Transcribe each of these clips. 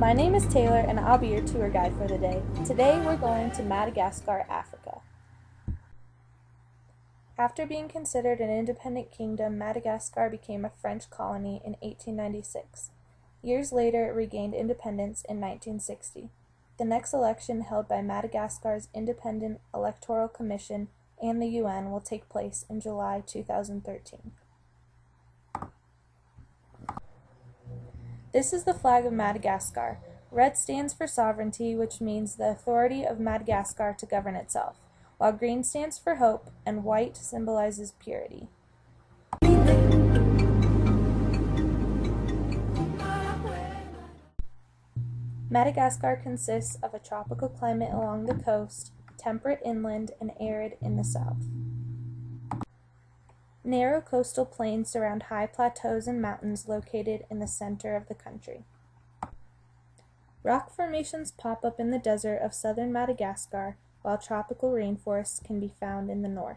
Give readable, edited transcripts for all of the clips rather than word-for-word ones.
My name is Taylor and I'll be your tour guide for the day. Today we're going to Madagascar, Africa. After being considered an independent kingdom, Madagascar became a French colony in 1896. Years later, it regained independence in 1960. The next election held by Madagascar's Independent Electoral Commission and the UN will take place in July 2013. This is the flag of Madagascar. Red stands for sovereignty, which means the authority of Madagascar to govern itself, while green stands for hope and white symbolizes purity. Madagascar consists of a tropical climate along the coast, temperate inland, and arid in the south. Narrow coastal plains surround high plateaus and mountains located in the center of the country. Rock formations pop up in the desert of southern Madagascar, while tropical rainforests can be found in the north.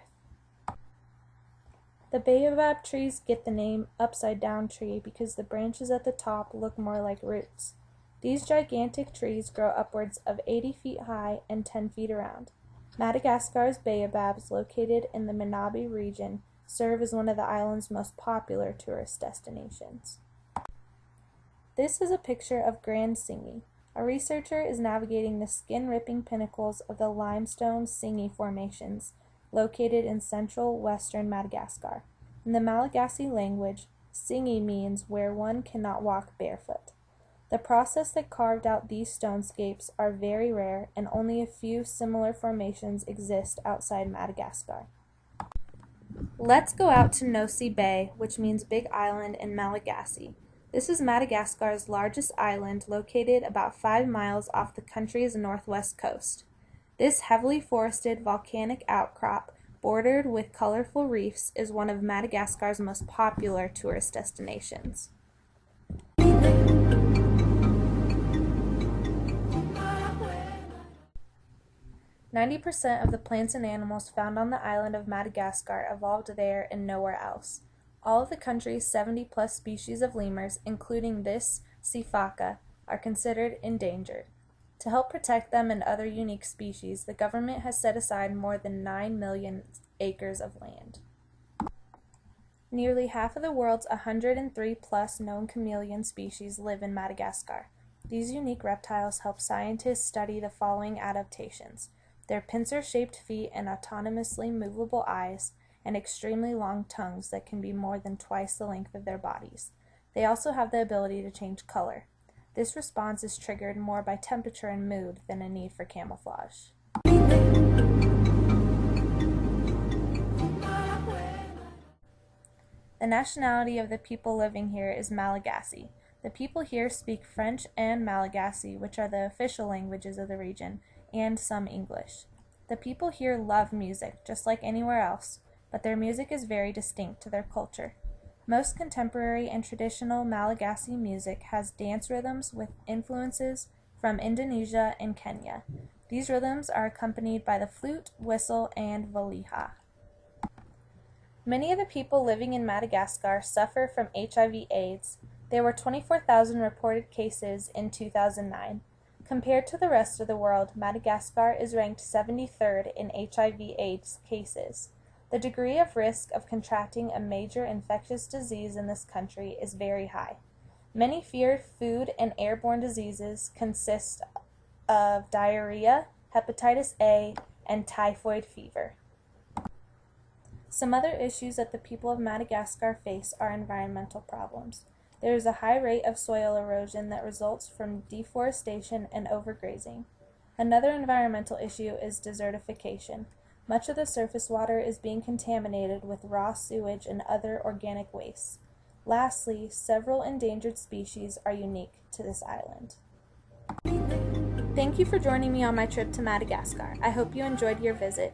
The baobab trees get the name upside-down tree because the branches at the top look more like roots. These gigantic trees grow upwards of 80 feet high and 10 feet around. Madagascar's baobabs, located in the Manabi region, serve as one of the island's most popular tourist destinations. This is a picture of Grand Singi. A researcher is navigating the skin-ripping pinnacles of the limestone Singi formations, located in central western Madagascar. In the Malagasy language, Singi means where one cannot walk barefoot. The process that carved out these stonescapes are very rare, and only a few similar formations exist outside Madagascar. Let's go out to Nosy Bay, which means Big Island in Malagasy. This is Madagascar's largest island, located about 5 miles off the country's northwest coast. This heavily forested volcanic outcrop, bordered with colorful reefs, is one of Madagascar's most popular tourist destinations. 90% of the plants and animals found on the island of Madagascar evolved there and nowhere else. All of the country's 70-plus species of lemurs, including this sifaka, are considered endangered. To help protect them and other unique species, the government has set aside more than 9 million acres of land. Nearly half of the world's 103-plus known chameleon species live in Madagascar. These unique reptiles help scientists study the following adaptations: their pincer-shaped feet and autonomously movable eyes, and extremely long tongues that can be more than twice the length of their bodies. They also have the ability to change color. This response is triggered more by temperature and mood than a need for camouflage. The nationality of the people living here is Malagasy. The people here speak French and Malagasy, which are the official languages of the region, and some English. The people here love music, just like anywhere else, but their music is very distinct to their culture. Most contemporary and traditional Malagasy music has dance rhythms with influences from Indonesia and Kenya. These rhythms are accompanied by the flute, whistle, and valiha. Many of the people living in Madagascar suffer from HIV/AIDS. There were 24,000 reported cases in 2009. Compared to the rest of the world, Madagascar is ranked 73rd in HIV/AIDS cases. The degree of risk of contracting a major infectious disease in this country is very high. Many feared food and airborne diseases consist of diarrhea, hepatitis A, and typhoid fever. Some other issues that the people of Madagascar face are environmental problems. There is a high rate of soil erosion that results from deforestation and overgrazing. Another environmental issue is desertification. Much of the surface water is being contaminated with raw sewage and other organic wastes. Lastly, several endangered species are unique to this island. Thank you for joining me on my trip to Madagascar. I hope you enjoyed your visit.